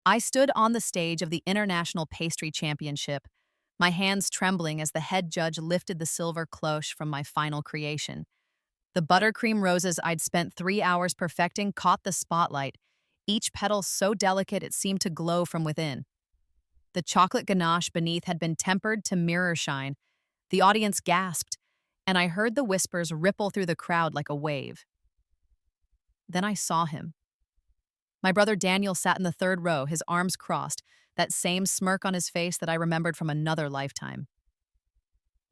I stood on the stage of the International Pastry Championship, my hands trembling as the head judge lifted the silver cloche from my final creation. The buttercream roses I'd spent 3 hours perfecting caught the spotlight, each petal so delicate it seemed to glow from within. The chocolate ganache beneath had been tempered to mirror shine. The audience gasped, and I heard the whispers ripple through the crowd like a wave. Then I saw him. My brother Daniel sat in the third row, his arms crossed, that same smirk on his face that I remembered from another lifetime.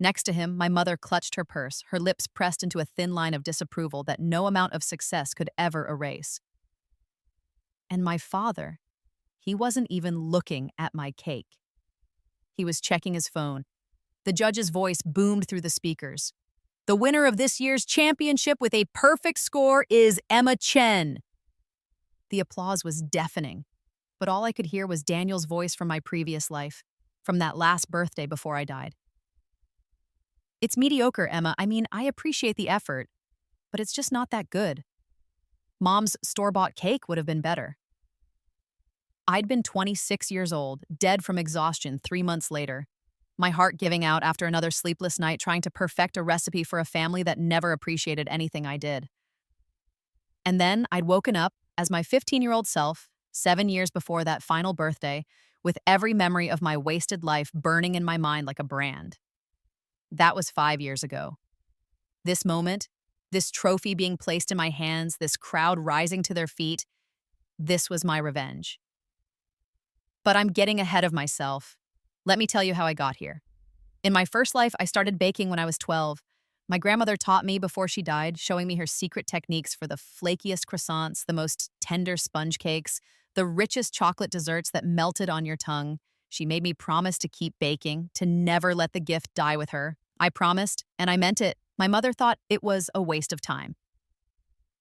Next to him, my mother clutched her purse, her lips pressed into a thin line of disapproval that no amount of success could ever erase. And my father, he wasn't even looking at my cake. He was checking his phone. The judge's voice boomed through the speakers. The winner of this year's championship with a perfect score is Emma Chen. The applause was deafening, but all I could hear was Daniel's voice from my previous life, from that last birthday before I died. It's mediocre, Emma. I mean, I appreciate the effort, but it's just not that good. Mom's store-bought cake would have been better. I'd been 26 years old, dead from exhaustion 3 months later, my heart giving out after another sleepless night trying to perfect a recipe for a family that never appreciated anything I did. And then I'd woken up as my 15-year-old self, 7 years before that final birthday, with every memory of my wasted life burning in my mind like a brand. That was 5 years ago. This moment, this trophy being placed in my hands, this crowd rising to their feet, this was my revenge. But I'm getting ahead of myself. Let me tell you how I got here. In my first life, I started baking when I was 12. My grandmother taught me before she died, showing me her secret techniques for the flakiest croissants, the most tender sponge cakes, the richest chocolate desserts that melted on your tongue. She made me promise to keep baking, to never let the gift die with her. I promised, and I meant it. My mother thought it was a waste of time.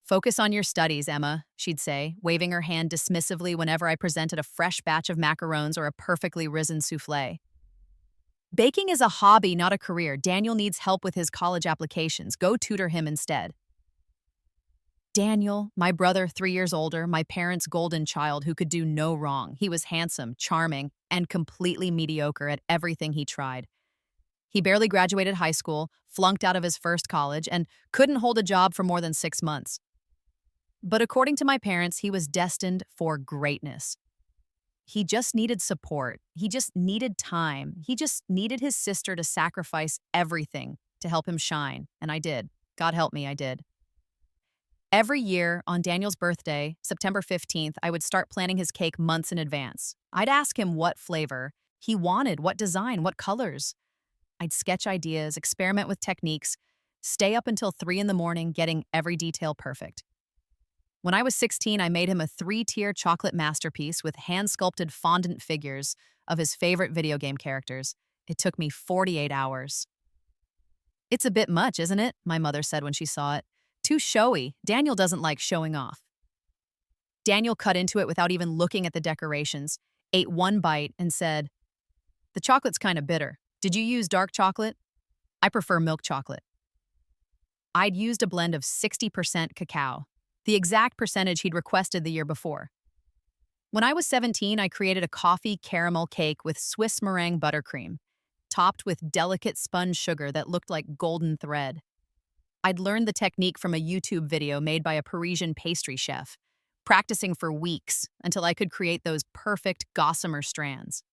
Focus on your studies, Emma, she'd say, waving her hand dismissively whenever I presented a fresh batch of macarons or a perfectly risen souffle. Baking is a hobby, not a career. Daniel needs help with his college applications. Go tutor him instead. Daniel, my brother, 3 years older, my parents' golden child who could do no wrong. He was handsome, charming, and completely mediocre at everything he tried. He barely graduated high school, flunked out of his first college, and couldn't hold a job for more than 6 months. But according to my parents, he was destined for greatness. He just needed support. He just needed time. He just needed his sister to sacrifice everything to help him shine. And I did. God help me, I did. Every year on Daniel's birthday, September 15th, I would start planning his cake months in advance. I'd ask him what flavor he wanted, what design, what colors. I'd sketch ideas, experiment with techniques, stay up until 3 in the morning getting every detail perfect. When I was 16, I made him a 3-tier chocolate masterpiece with hand-sculpted fondant figures of his favorite video game characters. It took me 48 hours. It's a bit much, isn't it? My mother said when she saw it. Too showy. Daniel doesn't like showing off. Daniel cut into it without even looking at the decorations, ate one bite, and said, "The chocolate's kind of bitter. Did you use dark chocolate? I prefer milk chocolate." I'd used a blend of 60% cacao, the exact percentage he'd requested the year before. When I was 17, I created a coffee caramel cake with Swiss meringue buttercream, topped with delicate sponge sugar that looked like golden thread. I'd learned the technique from a YouTube video made by a Parisian pastry chef, practicing for weeks until I could create those perfect gossamer strands.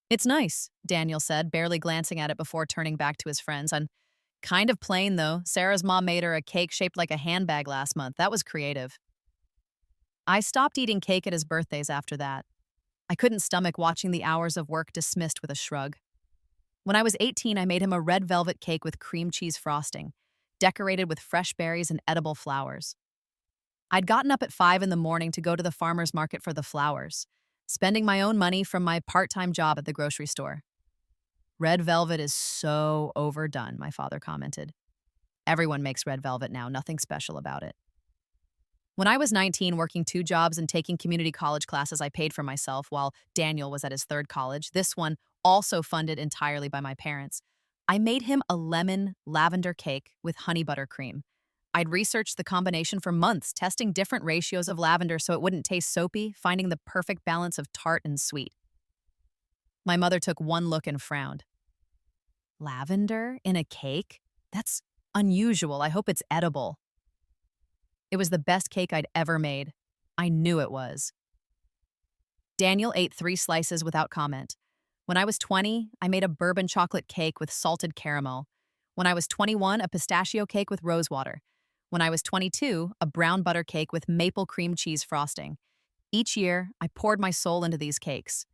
"It's nice," Daniel said, barely glancing at it before turning back to his friends. "I'm kind of plain, though. Sarah's mom made her a cake shaped like a handbag last month. That was creative." I stopped eating cake at his birthdays after that. I couldn't stomach watching the hours of work dismissed with a shrug. When I was 18, I made him a red velvet cake with cream cheese frosting, decorated with fresh berries and edible flowers. I'd gotten up at 5 in the morning to go to the farmer's market for the flowers, spending my own money from my part-time job at the grocery store. "Red velvet is so overdone," my father commented. "Everyone makes red velvet now, nothing special about it." When I was 19, working 2 jobs and taking community college classes I paid for myself while Daniel was at his 3rd college, this one also funded entirely by my parents, I made him a lemon lavender cake with honey butter cream, I'd researched the combination for months, testing different ratios of lavender so it wouldn't taste soapy, finding the perfect balance of tart and sweet. My mother took one look and frowned. Lavender in a cake? That's unusual. I hope it's edible. It was the best cake I'd ever made. I knew it was. Daniel ate 3 slices without comment. When I was 20, I made a bourbon chocolate cake with salted caramel. When I was 21, a pistachio cake with rosewater. When I was 22, a brown butter cake with maple cream cheese frosting. Each year, I poured my soul into these cakes.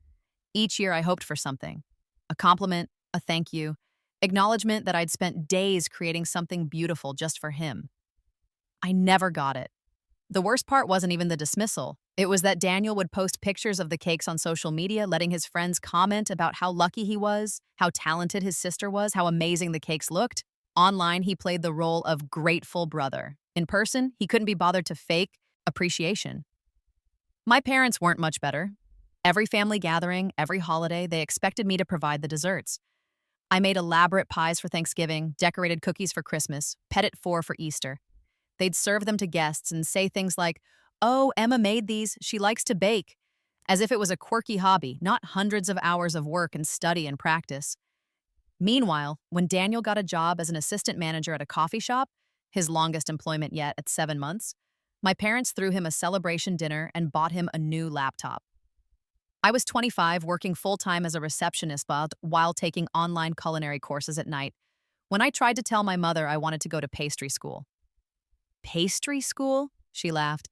Each year, I hoped for something. A compliment, a thank you, acknowledgement that I'd spent days creating something beautiful just for him. I never got it. The worst part wasn't even the dismissal. It was that Daniel would post pictures of the cakes on social media, letting his friends comment about how lucky he was, how talented his sister was, how amazing the cakes looked. Online, he played the role of grateful brother. In person, he couldn't be bothered to fake appreciation. My parents weren't much better. Every family gathering, every holiday, they expected me to provide the desserts. I made elaborate pies for Thanksgiving, decorated cookies for Christmas, petit four for Easter. They'd serve them to guests and say things like, "Oh, Emma made these. She likes to bake," as if it was a quirky hobby, not hundreds of hours of work and study and practice. Meanwhile, when Daniel got a job as an assistant manager at a coffee shop, his longest employment yet at 7 months, my parents threw him a celebration dinner and bought him a new laptop. I was 25, working full-time as a receptionist while taking online culinary courses at night, when I tried to tell my mother I wanted to go to pastry school. Pastry school? She laughed.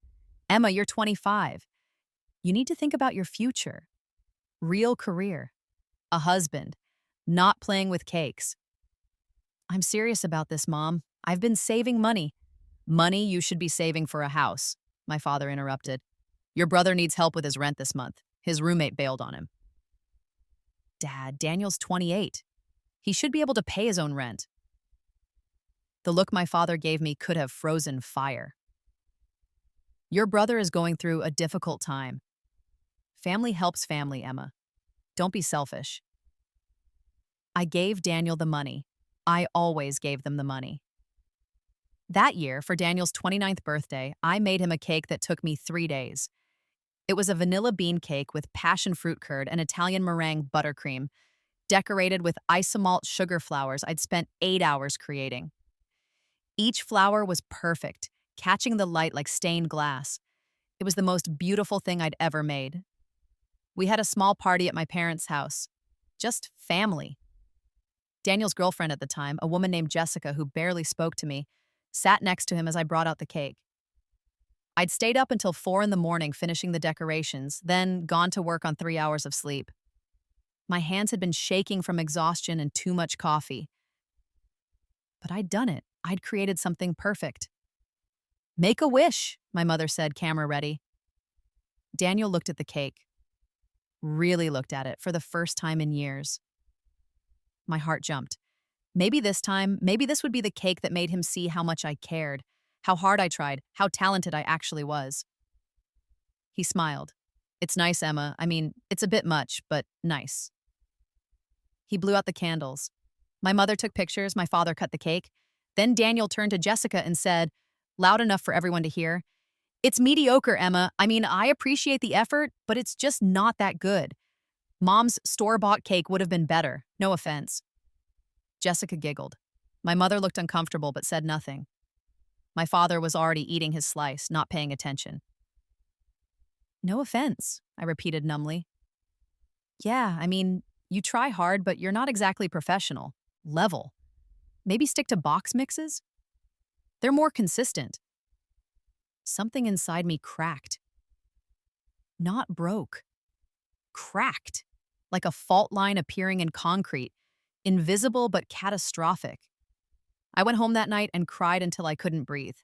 Emma, you're 25. You need to think about your future. Real career. A husband. Not playing with cakes. I'm serious about this, Mom. I've been saving money. Money you should be saving for a house, my father interrupted. Your brother needs help with his rent this month. His roommate bailed on him. Dad, Daniel's 28. He should be able to pay his own rent. The look my father gave me could have frozen fire. Your brother is going through a difficult time. Family helps family, Emma. Don't be selfish. I gave Daniel the money. I always gave them the money. That year, for Daniel's 29th birthday, I made him a cake that took me 3 days. It was a vanilla bean cake with passion fruit curd and Italian meringue buttercream, decorated with isomalt sugar flowers I'd spent 8 hours creating. Each flower was perfect, catching the light like stained glass. It was the most beautiful thing I'd ever made. We had a small party at my parents' house. Just family. Daniel's girlfriend at the time, a woman named Jessica who barely spoke to me, sat next to him as I brought out the cake. I'd stayed up until 4 in the morning finishing the decorations, then gone to work on 3 hours of sleep. My hands had been shaking from exhaustion and too much coffee. But I'd done it. I'd created something perfect. Make a wish, my mother said, camera ready. Daniel looked at the cake. Really looked at it for the first time in years. My heart jumped. Maybe this would be the cake that made him see how much I cared, how hard I tried, how talented I actually was. He smiled. It's nice, Emma. I mean, it's a bit much, but nice. He blew out the candles. My mother took pictures, my father cut the cake. Then Daniel turned to Jessica and said, loud enough for everyone to hear, "It's mediocre, Emma. I mean, I appreciate the effort, but it's just not that good. Mom's store-bought cake would have been better. No offense." Jessica giggled. My mother looked uncomfortable but said nothing. My father was already eating his slice, not paying attention. "No offense," I repeated numbly. "Yeah, I mean, you try hard, but you're not exactly professional. Level. Maybe stick to box mixes? They're more consistent." Something inside me cracked. Not broke. Cracked. Like a fault line appearing in concrete. Invisible but catastrophic. I went home that night and cried until I couldn't breathe.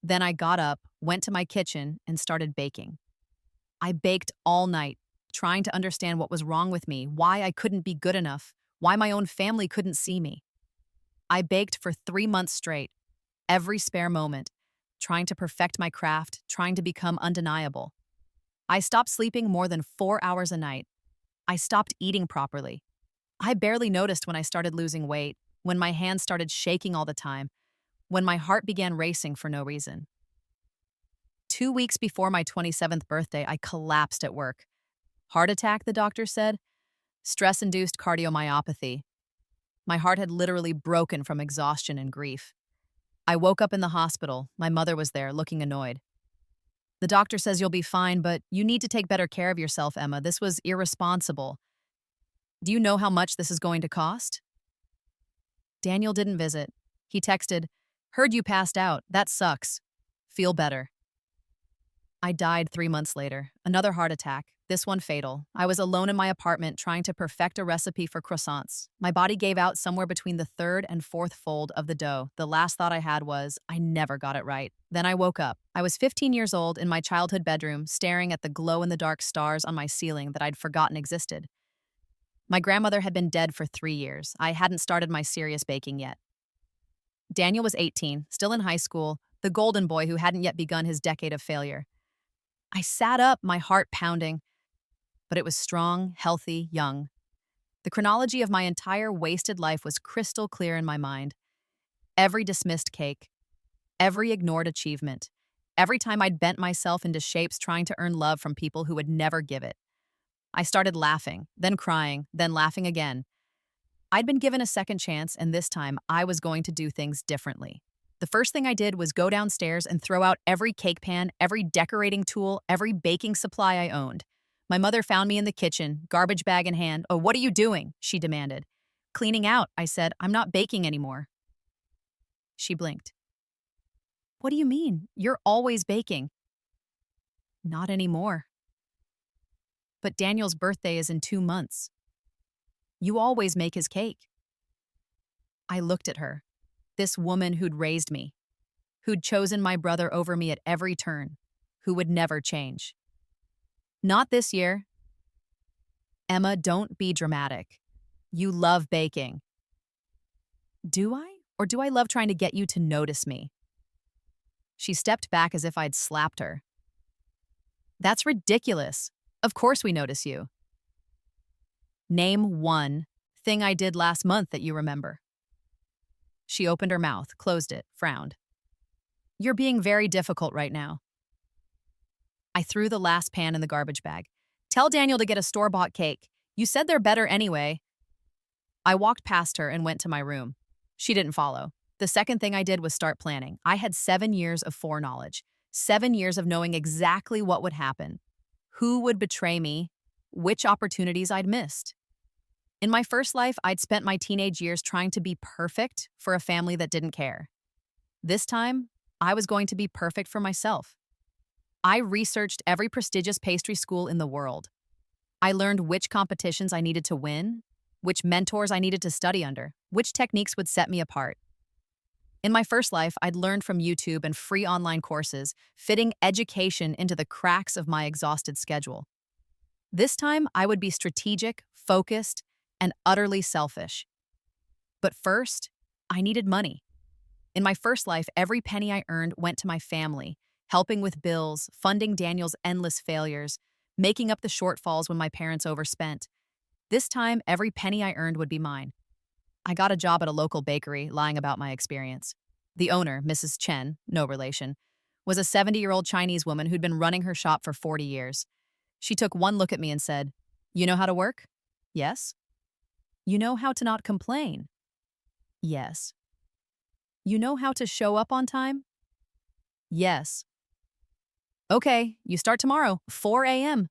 Then I got up, went to my kitchen, and started baking. I baked all night, trying to understand what was wrong with me, why I couldn't be good enough, why my own family couldn't see me. I baked for 3 months straight, every spare moment, trying to perfect my craft, trying to become undeniable. I stopped sleeping more than 4 hours a night. I stopped eating properly. I barely noticed when I started losing weight, when my hands started shaking all the time. when my heart began racing for no reason. 2 weeks before my 27th birthday, I collapsed at work. Heart attack, the doctor said. Stress-induced cardiomyopathy. My heart had literally broken from exhaustion and grief. I woke up in the hospital. My mother was there, looking annoyed. The doctor says you'll be fine, but you need to take better care of yourself, Emma. This was irresponsible. Do you know how much this is going to cost? Daniel didn't visit. He texted, "Heard you passed out. That sucks. Feel better." I died 3 months later. Another heart attack, this one fatal. I was alone in my apartment trying to perfect a recipe for croissants. My body gave out somewhere between the third and fourth fold of the dough. The last thought I had was, I never got it right. Then I woke up. I was 15 years old in my childhood bedroom, staring at the glow-in-the-dark stars on my ceiling that I'd forgotten existed. My grandmother had been dead for 3 years. I hadn't started my serious baking yet. Daniel was 18, still in high school, the golden boy who hadn't yet begun his decade of failure. I sat up, my heart pounding, but it was strong, healthy, young. The chronology of my entire wasted life was crystal clear in my mind. Every dismissed cake, every ignored achievement, every time I'd bent myself into shapes trying to earn love from people who would never give it. I started laughing, then crying, then laughing again. I'd been given a second chance, and this time I was going to do things differently. The first thing I did was go downstairs and throw out every cake pan, every decorating tool, every baking supply I owned. My mother found me in the kitchen, garbage bag in hand. "Oh, what are you doing?" she demanded. "Cleaning out," I said. "I'm not baking anymore." She blinked. "What do you mean? You're always baking." "Not anymore." "But Daniel's birthday is in 2 months. You always make his cake." I looked at her. This woman who'd raised me, who'd chosen my brother over me at every turn, who would never change. "Not this year." "Emma, don't be dramatic. You love baking." "Do I? Or do I love trying to get you to notice me?" She stepped back as if I'd slapped her. "That's ridiculous. Of course we notice you." "Name one thing I did last month that you remember." She opened her mouth, closed it, frowned. "You're being very difficult right now." I threw the last pan in the garbage bag. "Tell Daniel to get a store-bought cake. You said they're better anyway." I walked past her and went to my room. She didn't follow. The second thing I did was start planning. I had 7 years of foreknowledge, 7 years of knowing exactly what would happen, who would betray me, which opportunities I'd missed. In my first life, I'd spent my teenage years trying to be perfect for a family that didn't care. This time, I was going to be perfect for myself. I researched every prestigious pastry school in the world. I learned which competitions I needed to win, which mentors I needed to study under, which techniques would set me apart. In my first life, I'd learned from YouTube and free online courses, fitting education into the cracks of my exhausted schedule. This time, I would be strategic, focused, and utterly selfish. But first, I needed money. In my first life, every penny I earned went to my family, helping with bills, funding Daniel's endless failures, making up the shortfalls when my parents overspent. This time, every penny I earned would be mine. I got a job at a local bakery, lying about my experience. The owner, Mrs. Chen, no relation, was a 70-year-old Chinese woman who'd been running her shop for 40 years. She took one look at me and said, "You know how to work?" "Yes." "You know how to not complain?" "Yes." "You know how to show up on time?" "Yes." "Okay, you start tomorrow, 4 a.m.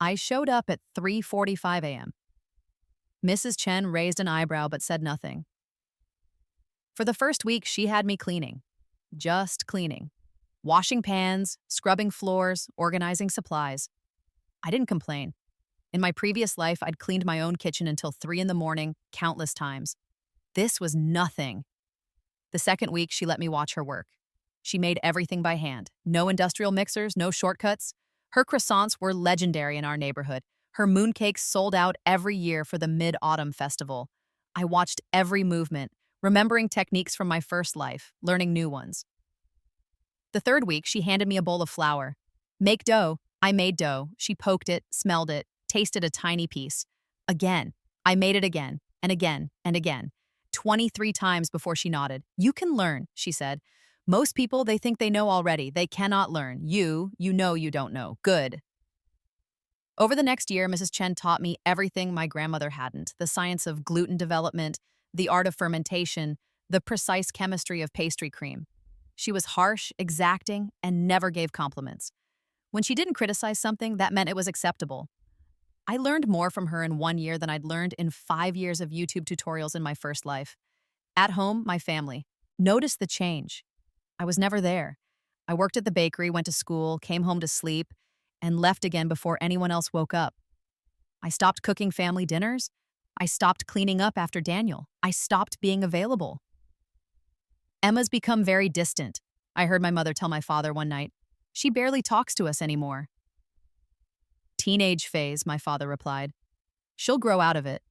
I showed up at 3:45 a.m. Mrs. Chen raised an eyebrow but said nothing. For the first week, she had me cleaning. Just cleaning. Washing pans, scrubbing floors, organizing supplies. I didn't complain. In my previous life, I'd cleaned my own kitchen until 3 in the morning, countless times. This was nothing. The second week, she let me watch her work. She made everything by hand. No industrial mixers, no shortcuts. Her croissants were legendary in our neighborhood. Her mooncakes sold out every year for the Mid-Autumn Festival. I watched every movement, remembering techniques from my first life, learning new ones. The third week, she handed me a bowl of flour. "Make dough." I made dough. She poked it, smelled it, tasted a tiny piece. Again. I made it again, and again, and again. 23 times before she nodded. You can learn, she said. Most people, they think they know already. They cannot learn. You know you don't know. Good. Over the next year, Mrs. Chen taught me everything my grandmother hadn't: the science of gluten development, the art of fermentation, the precise chemistry of pastry cream. She was harsh, exacting, and never gave compliments. When she didn't criticize something, that meant it was acceptable. I learned more from her in 1 year than I'd learned in 5 years of YouTube tutorials in my first life. At home, my family noticed the change. I was never there. I worked at the bakery, went to school, came home to sleep, and left again before anyone else woke up. I stopped cooking family dinners. I stopped cleaning up after Daniel. I stopped being available. Emma's become very distant, I heard my mother tell my father one night. She barely talks to us anymore. Teenage phase, my father replied. She'll grow out of it.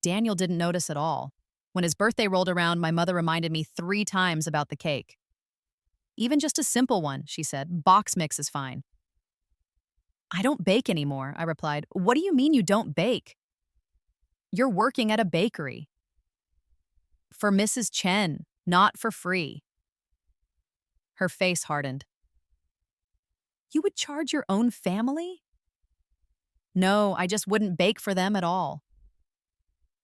Daniel didn't notice at all. When his birthday rolled around, my mother reminded me 3 times about the cake. Even just a simple one, she said. Box mix is fine. I don't bake anymore, I replied. What do you mean you don't bake? You're working at a bakery. For Mrs. Chen, not for free. Her face hardened. You would charge your own family? No, I just wouldn't bake for them at all.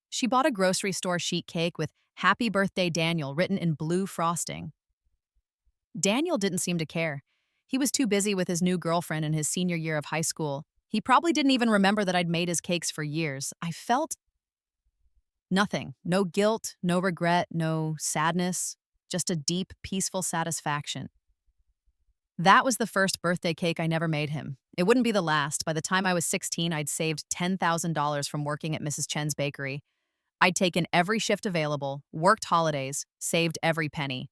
She bought a grocery store sheet cake with Happy Birthday Daniel written in blue frosting. Daniel didn't seem to care. He was too busy with his new girlfriend in his senior year of high school. He probably didn't even remember that I'd made his cakes for years. I felt nothing. No guilt, no regret, no sadness. Just a deep, peaceful satisfaction. That was the first birthday cake I never made him. It wouldn't be the last. By the time I was 16, I'd saved $10,000 from working at Mrs. Chen's bakery. I'd taken every shift available, worked holidays, saved every penny.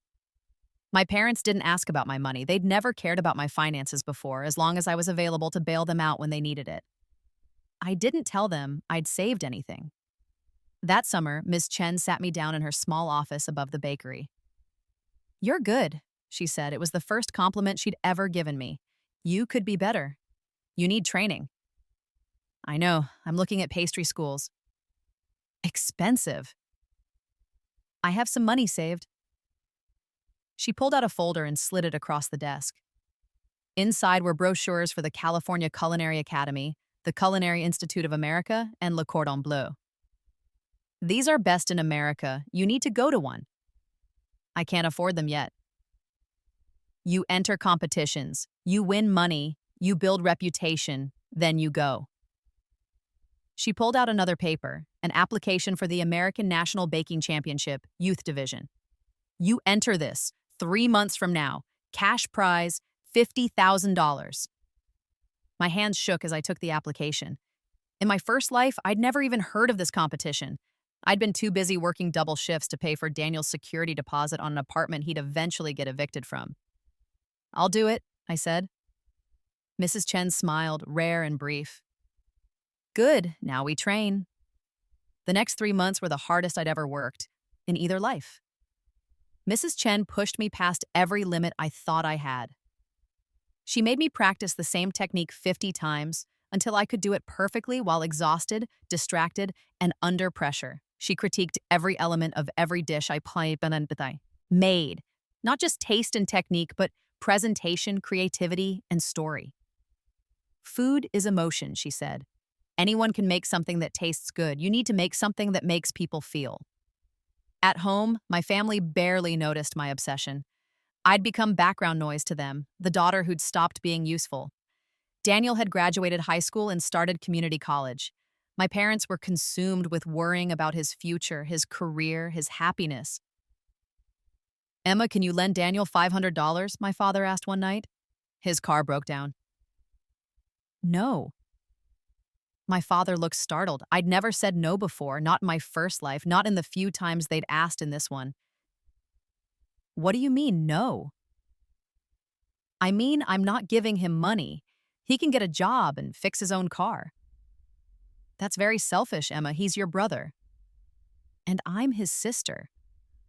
My parents didn't ask about my money. They'd never cared about my finances before, as long as I was available to bail them out when they needed it. I didn't tell them I'd saved anything. That summer, Miss Chen sat me down in her small office above the bakery. You're good, she said. It was the first compliment she'd ever given me. You could be better. You need training. I know. I'm looking at pastry schools. Expensive. I have some money saved. She pulled out a folder and slid it across the desk. Inside were brochures for the California Culinary Academy, the Culinary Institute of America, and Le Cordon Bleu. These are best in America. You need to go to one. I can't afford them yet. You enter competitions, you win money, you build reputation, then you go. She pulled out another paper, an application for the American National Baking Championship, Youth Division. You enter this 3 months from now. Cash prize, $50,000. My hands shook as I took the application. In my first life, I'd never even heard of this competition. I'd been too busy working double shifts to pay for Daniel's security deposit on an apartment he'd eventually get evicted from. I'll do it, I said. Mrs. Chen smiled, rare and brief. Good, now we train. The next 3 months were the hardest I'd ever worked, in either life. Mrs. Chen pushed me past every limit I thought I had. She made me practice the same technique 50 times until I could do it perfectly while exhausted, distracted, and under pressure. She critiqued every element of every dish I made, not just taste and technique, but presentation, creativity, and story. Food is emotion, she said. Anyone can make something that tastes good. You need to make something that makes people feel. At home, my family barely noticed my obsession. I'd become background noise to them, the daughter who'd stopped being useful. Daniel had graduated high school and started community college. My parents were consumed with worrying about his future, his career, his happiness. Emma, can you lend Daniel $500? My father asked one night. His car broke down. No. My father looked startled. I'd never said no before, not in my first life, not in the few times they'd asked in this one. What do you mean, no? I mean, I'm not giving him money. He can get a job and fix his own car. That's very selfish, Emma. He's your brother. And I'm his sister.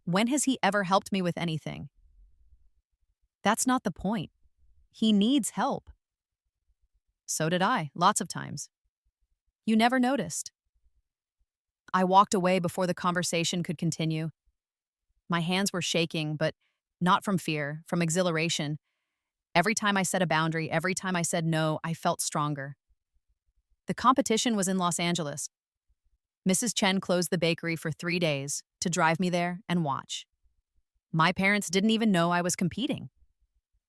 When has he ever helped me with anything? That's not the point. He needs help. So did I, lots of times. You never noticed. I walked away before the conversation could continue. My hands were shaking, but not from fear, from exhilaration. Every time I set a boundary, every time I said no, I felt stronger. The competition was in Los Angeles. Mrs. Chen closed the bakery for 3 days to drive me there and watch. My parents didn't even know I was competing.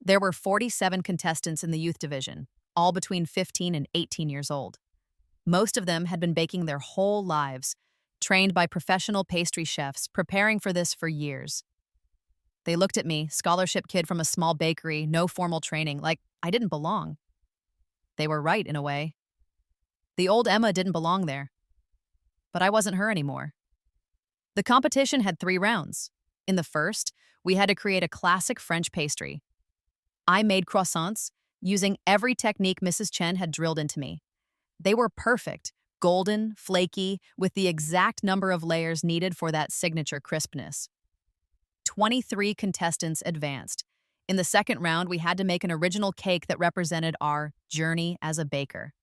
There were 47 contestants in the youth division, all between 15 and 18 years old. Most of them had been baking their whole lives, trained by professional pastry chefs, preparing for this for years. They looked at me, scholarship kid from a small bakery, no formal training, like I didn't belong. They were right in a way. The old Emma didn't belong there. But I wasn't her anymore. The competition had 3 rounds. In the first, we had to create a classic French pastry. I made croissants using every technique Mrs. Chen had drilled into me. They were perfect, golden, flaky, with the exact number of layers needed for that signature crispness. 23 contestants advanced. In the second round, we had to make an original cake that represented our journey as a baker.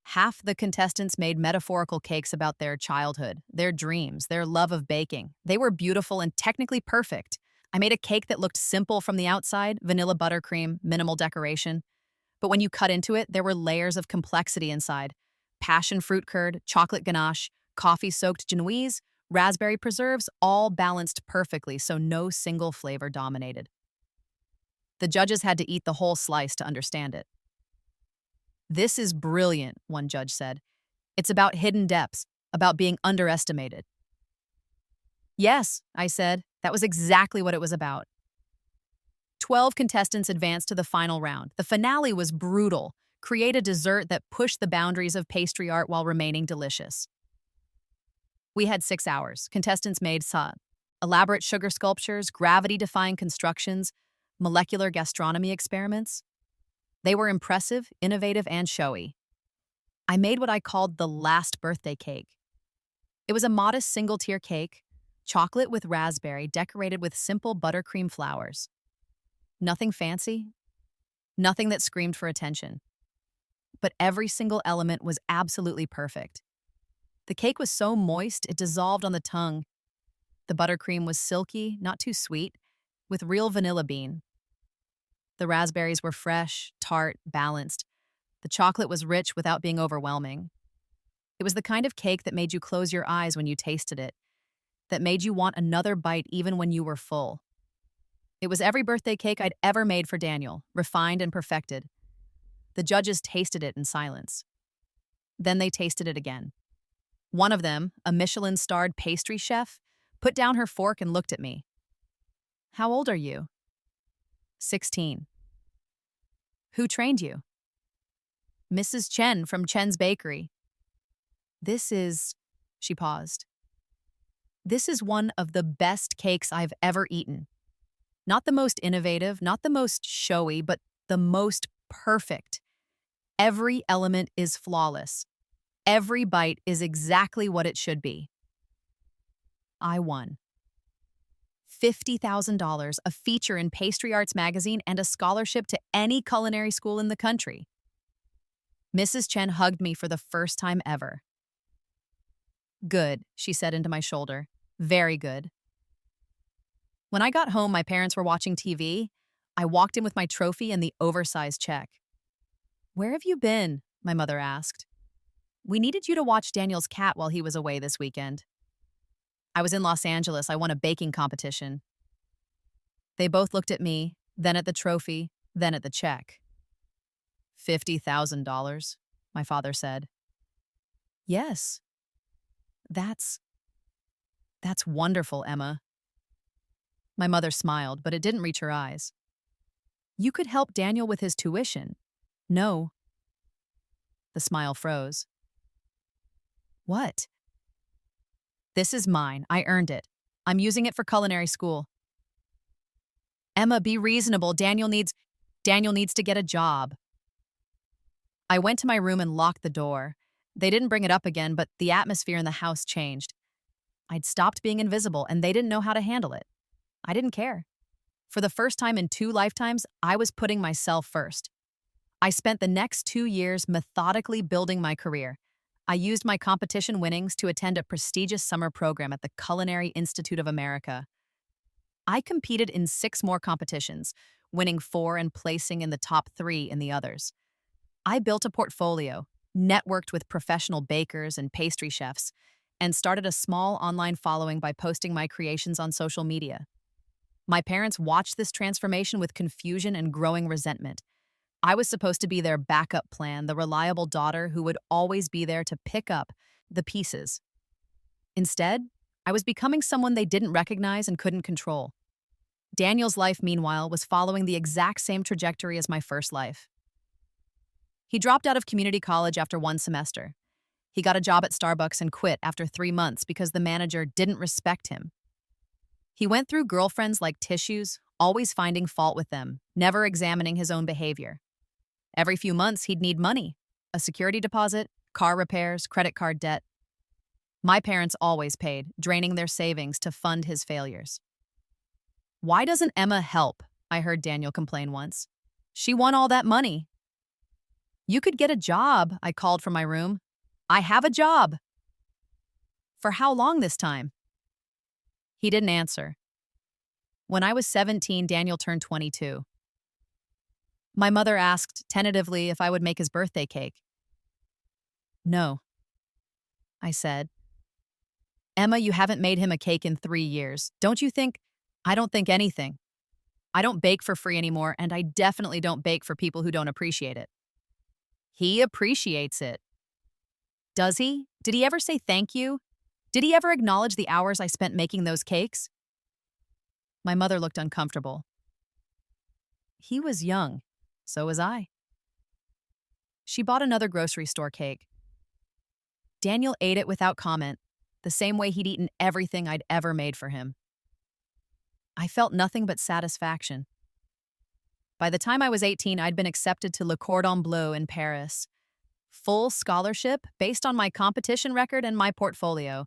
Half the contestants made metaphorical cakes about their childhood, their dreams, their love of baking. They were beautiful and technically perfect. I made a cake that looked simple from the outside, vanilla buttercream, minimal decoration. But when you cut into it, there were layers of complexity inside. Passion fruit curd, chocolate ganache, coffee-soaked genoise, raspberry preserves, all balanced perfectly so no single flavor dominated. The judges had to eat the whole slice to understand it. "This is brilliant," one judge said. "It's about hidden depths, about being underestimated." "Yes," I said, "that was exactly what it was about." 12 contestants advanced to the final round. The finale was brutal. Create a dessert that pushed the boundaries of pastry art while remaining delicious. We had 6 hours. Contestants made elaborate sugar sculptures, gravity-defying constructions, molecular gastronomy experiments. They were impressive, innovative, and showy. I made what I called the last birthday cake. It was a modest single-tier cake, chocolate with raspberry decorated with simple buttercream flowers. Nothing fancy, nothing that screamed for attention. But every single element was absolutely perfect. The cake was so moist it dissolved on the tongue. The buttercream was silky, not too sweet, with real vanilla bean. The raspberries were fresh, tart, balanced. The chocolate was rich without being overwhelming. It was the kind of cake that made you close your eyes when you tasted it, that made you want another bite even when you were full. It was every birthday cake I'd ever made for Daniel, refined and perfected. The judges tasted it in silence. Then they tasted it again. One of them, a Michelin-starred pastry chef, put down her fork and looked at me. "How old are you?" 16. "Who trained you?" "Mrs. Chen from Chen's Bakery." She paused. "This is one of the best cakes I've ever eaten. Not the most innovative, not the most showy, but the most perfect. Every element is flawless. Every bite is exactly what it should be." I won. $50,000, a feature in Pastry Arts magazine, and a scholarship to any culinary school in the country. Mrs. Chen hugged me for the first time ever. "Good," she said into my shoulder. "Very good." When I got home, my parents were watching TV. I walked in with my trophy and the oversized check. "Where have you been?" my mother asked. "We needed you to watch Daniel's cat while he was away this weekend." "I was in Los Angeles. I won a baking competition." They both looked at me, then at the trophy, then at the check. $50,000, my father said. "Yes. That's wonderful, Emma." My mother smiled, but it didn't reach her eyes. "You could help Daniel with his tuition." "No." The smile froze. "What?" "This is mine. I earned it. I'm using it for culinary school." "Emma, be reasonable. Daniel needs to get a job." I went to my room and locked the door. They didn't bring it up again, but the atmosphere in the house changed. I'd stopped being invisible, and they didn't know how to handle it. I didn't care. For the first time in 2 lifetimes, I was putting myself first. I spent the next 2 years methodically building my career. I used my competition winnings to attend a prestigious summer program at the Culinary Institute of America. I competed in 6 more competitions, winning 4 and placing in the top 3 in the others. I built a portfolio, networked with professional bakers and pastry chefs, and started a small online following by posting my creations on social media. My parents watched this transformation with confusion and growing resentment. I was supposed to be their backup plan, the reliable daughter who would always be there to pick up the pieces. Instead, I was becoming someone they didn't recognize and couldn't control. Daniel's life, meanwhile, was following the exact same trajectory as my first life. He dropped out of community college after 1 semester. He got a job at Starbucks and quit after 3 months because the manager didn't respect him. He went through girlfriends like tissues, always finding fault with them, never examining his own behavior. Every few months, he'd need money, a security deposit, car repairs, credit card debt. My parents always paid, draining their savings to fund his failures. "Why doesn't Emma help?" I heard Daniel complain once. "She won all that money." "You could get a job," I called from my room. "I have a job." "For how long this time?" He didn't answer. When I was 17, Daniel turned 22. My mother asked tentatively if I would make his birthday cake. "No," I said. "Emma, you haven't made him a cake in 3 years. Don't you think—" "I don't think anything. I don't bake for free anymore, and I definitely don't bake for people who don't appreciate it." "He appreciates it." "Does he? Did he ever say thank you? Did he ever acknowledge the hours I spent making those cakes?" My mother looked uncomfortable. "He was young. So was I." She bought another grocery store cake. Daniel ate it without comment, the same way he'd eaten everything I'd ever made for him. I felt nothing but satisfaction. By the time I was 18, I'd been accepted to Le Cordon Bleu in Paris. Full scholarship based on my competition record and my portfolio.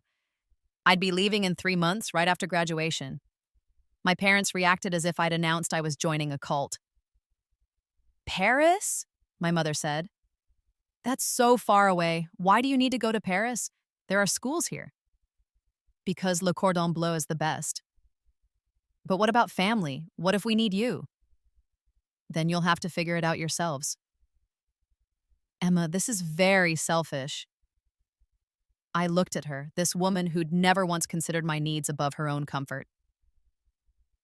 I'd be leaving in 3 months, right after graduation. My parents reacted as if I'd announced I was joining a cult. "Paris?" my mother said. "That's so far away. Why do you need to go to Paris? There are schools here." "Because Le Cordon Bleu is the best." "But what about family? What if we need you?" "Then you'll have to figure it out yourselves." "Emma, this is very selfish." I looked at her, this woman who'd never once considered my needs above her own comfort.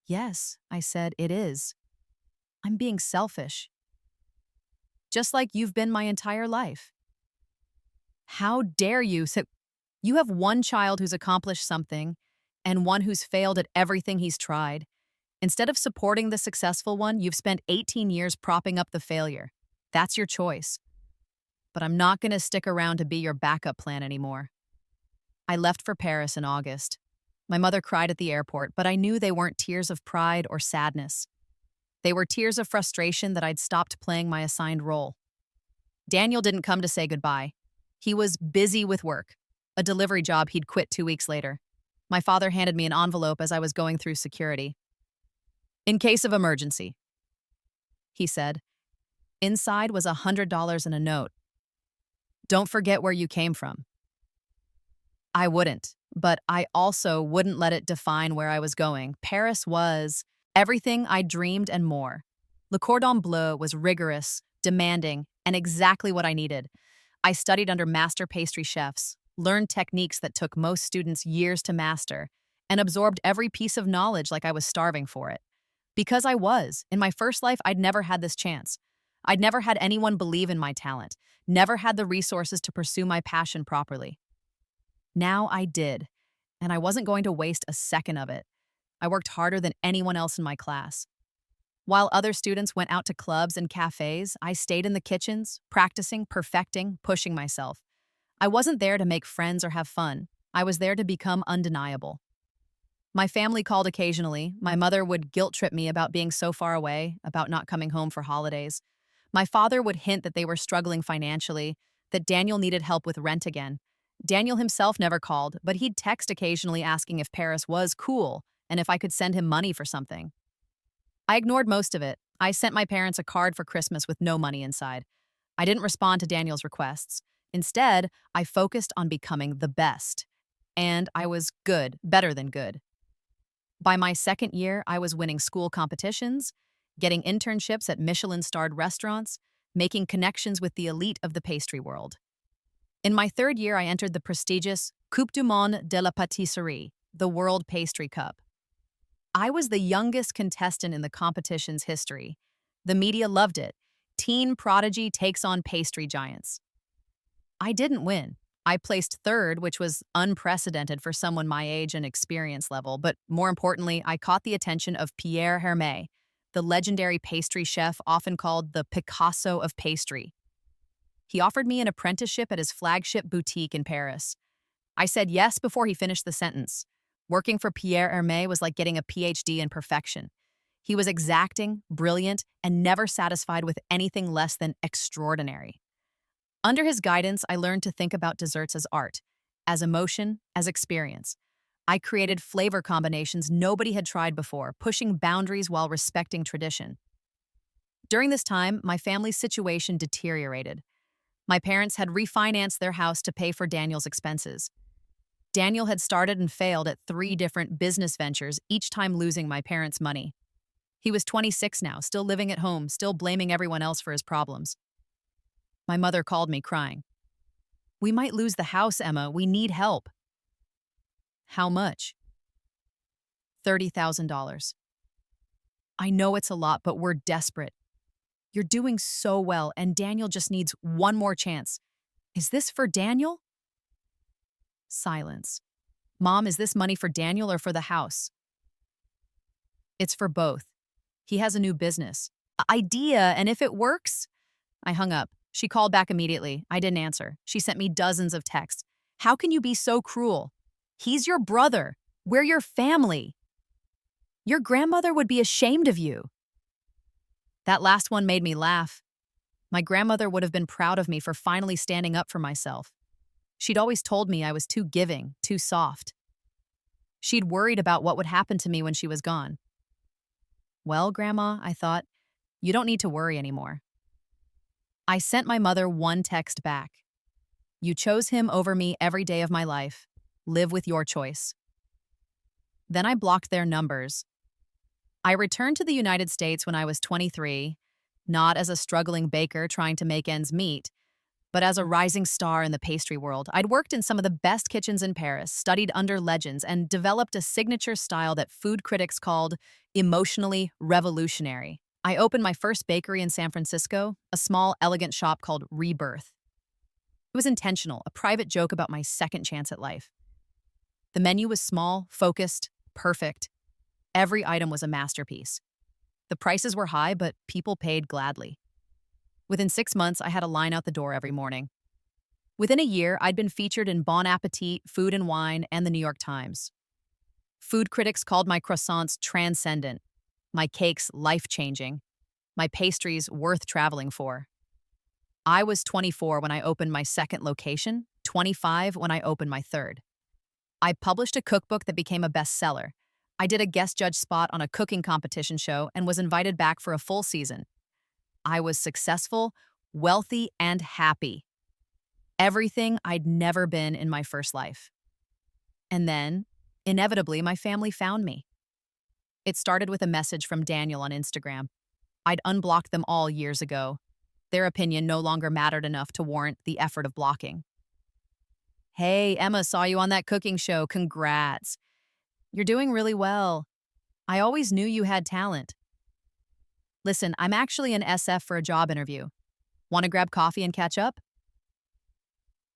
"Yes," I said, "it is. I'm being selfish. Just like you've been my entire life." "How dare you? You have one child who's accomplished something and one who's failed at everything he's tried. Instead of supporting the successful one, you've spent 18 years propping up the failure. That's your choice. But I'm not going to stick around to be your backup plan anymore." I left for Paris in August. My mother cried at the airport, but I knew they weren't tears of pride or sadness. They were tears of frustration that I'd stopped playing my assigned role. Daniel didn't come to say goodbye. He was busy with work, a delivery job he'd quit 2 weeks later. My father handed me an envelope as I was going through security. "In case of emergency," he said. Inside was $100 and a note. "Don't forget where you came from." I wouldn't, but I also wouldn't let it define where I was going. Paris was everything I dreamed and more. Le Cordon Bleu was rigorous, demanding, and exactly what I needed. I studied under master pastry chefs, learned techniques that took most students years to master, and absorbed every piece of knowledge like I was starving for it. Because I was. In my first life, I'd never had this chance. I'd never had anyone believe in my talent, never had the resources to pursue my passion properly. Now I did, and I wasn't going to waste a second of it. I worked harder than anyone else in my class. While other students went out to clubs and cafes, I stayed in the kitchens, practicing, perfecting, pushing myself. I wasn't there to make friends or have fun. I was there to become undeniable. My family called occasionally. My mother would guilt-trip me about being so far away, about not coming home for holidays. My father would hint that they were struggling financially, that Daniel needed help with rent again. Daniel himself never called, but he'd text occasionally asking if Paris was cool and if I could send him money for something. I ignored most of it. I sent my parents a card for Christmas with no money inside. I didn't respond to Daniel's requests. Instead, I focused on becoming the best. And I was good, better than good. By my second year, I was winning school competitions, getting internships at Michelin-starred restaurants, making connections with the elite of the pastry world. In my third year, I entered the prestigious Coupe du Monde de la Pâtisserie, the World Pastry Cup. I was the youngest contestant in the competition's history. The media loved it. Teen prodigy takes on pastry giants. I didn't win. I placed third, which was unprecedented for someone my age and experience level, but more importantly, I caught the attention of Pierre Hermé, the legendary pastry chef often called the Picasso of pastry. He offered me an apprenticeship at his flagship boutique in Paris. I said yes before he finished the sentence. Working for Pierre Hermé was like getting a PhD in perfection. He was exacting, brilliant, and never satisfied with anything less than extraordinary. Under his guidance, I learned to think about desserts as art, as emotion, as experience. I created flavor combinations nobody had tried before, pushing boundaries while respecting tradition. During this time, my family's situation deteriorated. My parents had refinanced their house to pay for Daniel's expenses. Daniel had started and failed at 3 different business ventures, each time losing my parents' money. He was 26 now, still living at home, still blaming everyone else for his problems. My mother called me, crying. "We might lose the house, Emma. We need help." "How much?" $30,000. "I know it's a lot, but we're desperate. You're doing so well, and Daniel just needs one more chance. Is this for Daniel?" Silence. "Mom, is this money for Daniel or for the house?" "It's for both. He has a new business. Idea, and if it works?" I hung up. She called back immediately. I didn't answer. She sent me dozens of texts. "How can you be so cruel? He's your brother. We're your family. Your grandmother would be ashamed of you." That last one made me laugh. My grandmother would have been proud of me for finally standing up for myself. She'd always told me I was too giving, too soft. She'd worried about what would happen to me when she was gone. Well, Grandma, I thought, you don't need to worry anymore. I sent my mother one text back. "You chose him over me every day of my life. Live with your choice." Then I blocked their numbers. I returned to the United States when I was 23, not as a struggling baker trying to make ends meet, but as a rising star in the pastry world. I'd worked in some of the best kitchens in Paris, studied under legends, and developed a signature style that food critics called emotionally revolutionary. I opened my first bakery in San Francisco, a small, elegant shop called Rebirth. It was intentional, a private joke about my second chance at life. The menu was small, focused, perfect. Every item was a masterpiece. The prices were high, but people paid gladly. Within 6 months, I had a line out the door every morning. Within a year, I'd been featured in Bon Appetit, Food and Wine, and the New York Times. Food critics called my croissants transcendent, my cakes life-changing, my pastries worth traveling for. I was 24 when I opened my second location, 25 when I opened my third. I published a cookbook that became a bestseller. I did a guest judge spot on a cooking competition show and was invited back for a full season. I was successful, wealthy, and happy. Everything I'd never been in my first life. And then, inevitably, my family found me. It started with a message from Daniel on Instagram. I'd unblocked them all years ago. Their opinion no longer mattered enough to warrant the effort of blocking. "Hey, Emma saw you on that cooking show. Congrats. You're doing really well. I always knew you had talent. Listen, I'm actually an SF for a job interview. Want to grab coffee and catch up?"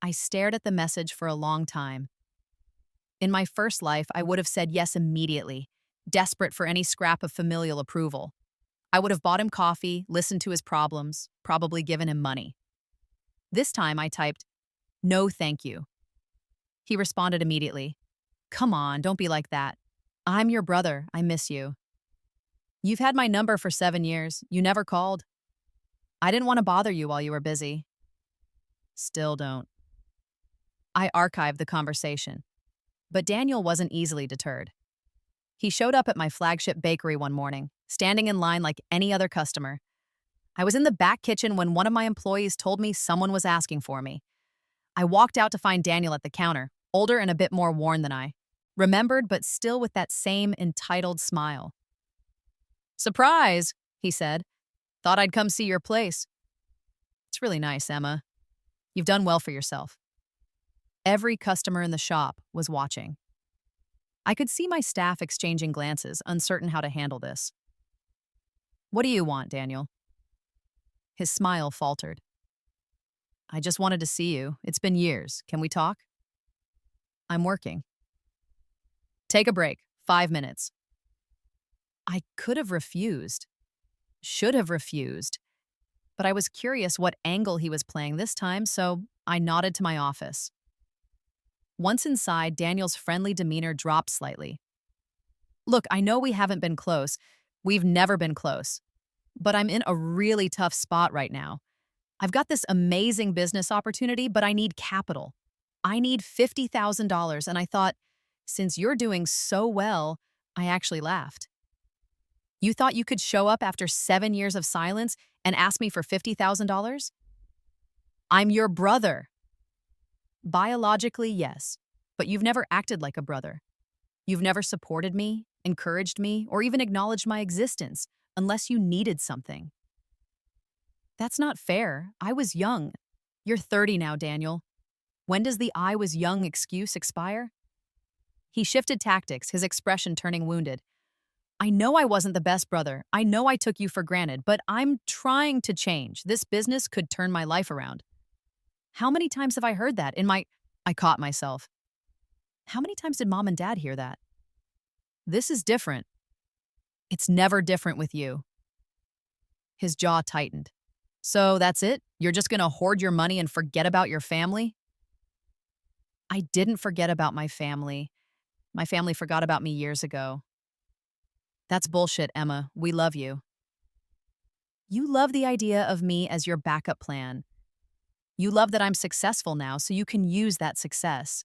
I stared at the message for a long time. In my first life, I would have said yes immediately, desperate for any scrap of familial approval. I would have bought him coffee, listened to his problems, probably given him money. This time I typed, "No, thank you." He responded immediately, "Come on, don't be like that. I'm your brother. I miss you. You've had my number for 7 years. You never called. I didn't want to bother you while you were busy." Still don't. I archived the conversation. But Daniel wasn't easily deterred. He showed up at my flagship bakery one morning, standing in line like any other customer. I was in the back kitchen when one of my employees told me someone was asking for me. I walked out to find Daniel at the counter, older and a bit more worn than I. Remembered, but still with that same entitled smile. "Surprise," he said. "Thought I'd come see your place." "It's really nice, Emma. You've done well for yourself." Every customer in the shop was watching. I could see my staff exchanging glances, uncertain how to handle this. "What do you want, Daniel?" His smile faltered. "I just wanted to see you. It's been years. Can we talk?" "I'm working." "Take a break. 5 minutes." I could have refused, should have refused, but I was curious what angle he was playing this time, so I nodded to my office. Once inside, Daniel's friendly demeanor dropped slightly. "Look, I know we haven't been close. We've never been close. But I'm in a really tough spot right now. I've got this amazing business opportunity, but I need capital. I need $50,000, and I thought, since you're doing so well," I actually laughed. "You thought you could show up after 7 years of silence and ask me for $50,000? I'm your brother." "Biologically, yes, but you've never acted like a brother. You've never supported me, encouraged me, or even acknowledged my existence, unless you needed something." "That's not fair. I was young." "You're 30 now, Daniel. When does the 'I was young' excuse expire?" He shifted tactics, his expression turning wounded. "I know I wasn't the best brother. I know I took you for granted, but I'm trying to change. This business could turn my life around." How many times have I heard that in my— I caught myself. How many times did Mom and Dad hear that? "This is different." "It's never different with you." His jaw tightened. "So that's it? You're just gonna hoard your money and forget about your family?" I didn't forget about my family. My family forgot about me years ago. "That's bullshit, Emma. We love you." "You love the idea of me as your backup plan. You love that I'm successful now, so you can use that success.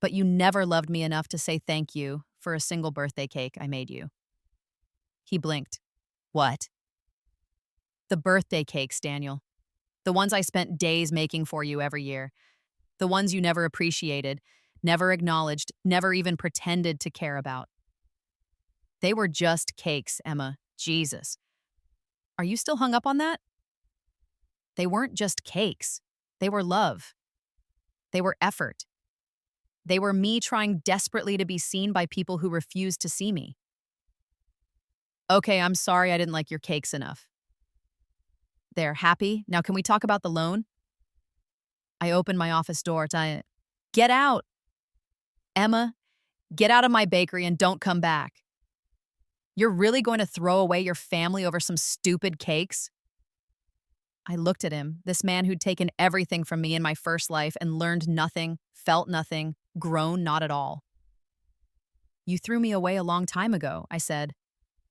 But you never loved me enough to say thank you for a single birthday cake I made you." He blinked. "What?" "The birthday cakes, Daniel. The ones I spent days making for you every year. The ones you never appreciated, never acknowledged, never even pretended to care about. They were just cakes, Emma. Jesus. Are you still hung up on that? They weren't just cakes. They were love. They were effort. They were me trying desperately to be seen by people who refused to see me." "Okay, I'm sorry I didn't like your cakes enough." "There, happy? Now can we talk about the loan?" I opened my office door to— "Get out!" "Emma, get out of my bakery and don't come back." "You're really going to throw away your family over some stupid cakes?" I looked at him, this man who'd taken everything from me in my first life and learned nothing, felt nothing, grown not at all. "You threw me away a long time ago," I said.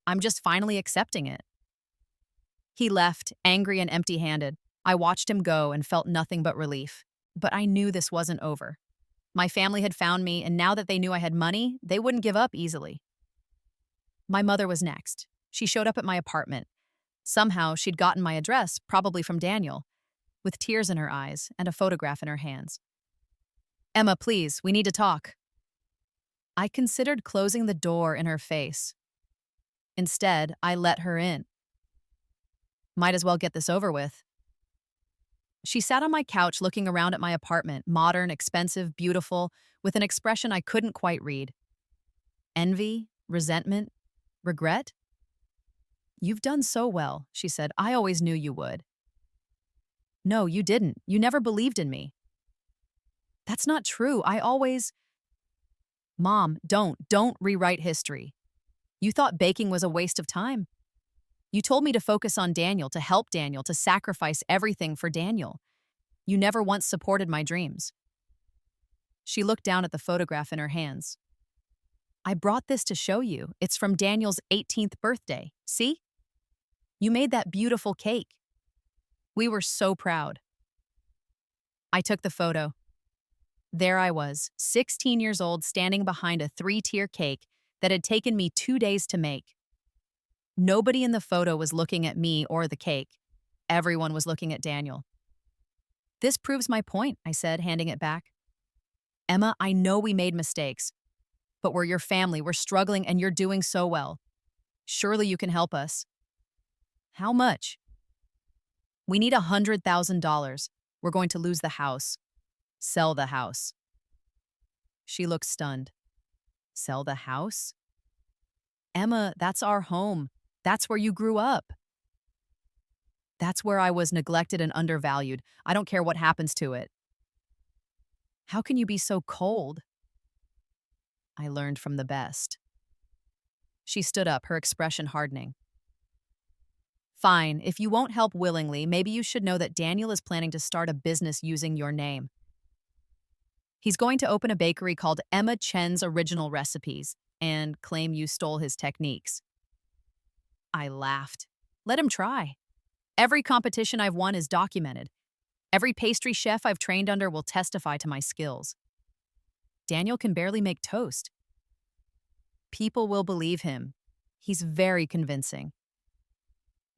"I'm just finally accepting it." He left, angry and empty-handed. I watched him go and felt nothing but relief. But I knew this wasn't over. My family had found me, and now that they knew I had money, they wouldn't give up easily. My mother was next. She showed up at my apartment. Somehow, she'd gotten my address, probably from Daniel, with tears in her eyes and a photograph in her hands. "Emma, please, we need to talk." I considered closing the door in her face. Instead, I let her in. Might as well get this over with. She sat on my couch looking around at my apartment, modern, expensive, beautiful, with an expression I couldn't quite read. Envy? Resentment? Regret? "You've done so well," she said. "I always knew you would." "No, you didn't. You never believed in me." "That's not true. I always—" "Mom, don't rewrite history. You thought baking was a waste of time. You told me to focus on Daniel, to help Daniel, to sacrifice everything for Daniel. You never once supported my dreams." She looked down at the photograph in her hands. "I brought this to show you. It's from Daniel's 18th birthday. See? You made that beautiful cake. We were so proud." I took the photo. There I was, 16 years old, standing behind a 3-tier cake that had taken me 2 days to make. Nobody in the photo was looking at me or the cake. Everyone was looking at Daniel. This proves my point, I said, handing it back. Emma, I know we made mistakes, but we're your family. We're struggling and you're doing so well. Surely you can help us. How much? We need $100,000. We're going to lose the house. Sell the house. She looked stunned. Sell the house? Emma, that's our home. That's where you grew up. That's where I was neglected and undervalued. I don't care what happens to it. How can you be so cold? I learned from the best. She stood up, her expression hardening. Fine, if you won't help willingly, maybe you should know that Daniel is planning to start a business using your name. He's going to open a bakery called Emma Chen's Original Recipes and claim you stole his techniques. I laughed. Let him try. Every competition I've won is documented. Every pastry chef I've trained under will testify to my skills. Daniel can barely make toast. People will believe him. He's very convincing.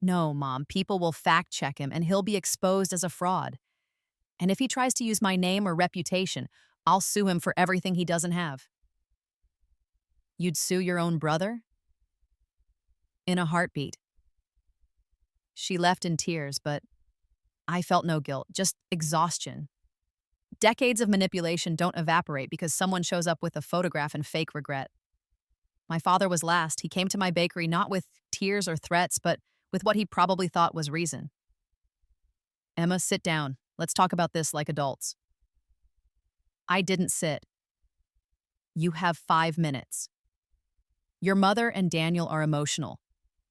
No, Mom, people will fact-check him and he'll be exposed as a fraud. And if he tries to use my name or reputation, I'll sue him for everything he doesn't have. You'd sue your own brother? In a heartbeat. She left in tears, but I felt no guilt, just exhaustion. Decades of manipulation don't evaporate because someone shows up with a photograph and fake regret. My father was last. He came to my bakery not with tears or threats, but with what he probably thought was reason. Emma, sit down. Let's talk about this like adults. I didn't sit. You have 5 minutes. Your mother and Daniel are emotional.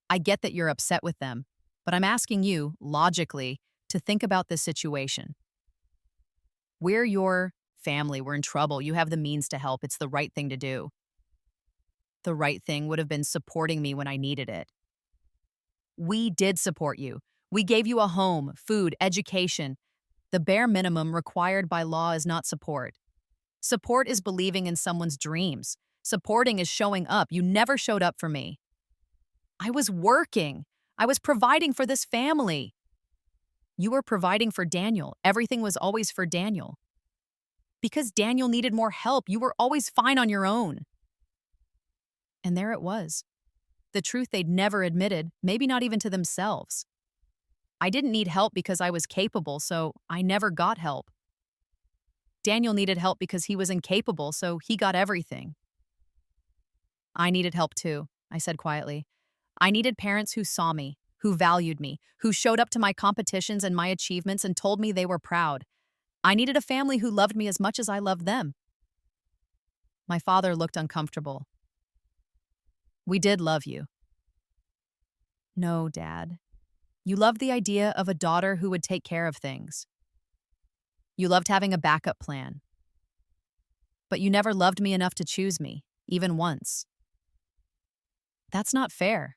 I get that you're upset with them, but I'm asking you, logically, to think about this situation. We're your family. We're in trouble. You have the means to help. It's the right thing to do. The right thing would have been supporting me when I needed it. We did support you. We gave you a home, food, education. The bare minimum required by law is not support. Support is believing in someone's dreams. Supporting is showing up. You never showed up for me. I was working. I was providing for this family. You were providing for Daniel. Everything was always for Daniel. Because Daniel needed more help, you were always fine on your own. And there it was. The truth they'd never admitted, maybe not even to themselves. I didn't need help because I was capable, so I never got help. Daniel needed help because he was incapable, so he got everything. I needed help too, I said quietly. I needed parents who saw me, who valued me, who showed up to my competitions and my achievements and told me they were proud. I needed a family who loved me as much as I loved them. My father looked uncomfortable. We did love you. No, Dad. You loved the idea of a daughter who would take care of things. You loved having a backup plan. But you never loved me enough to choose me, even once. That's not fair.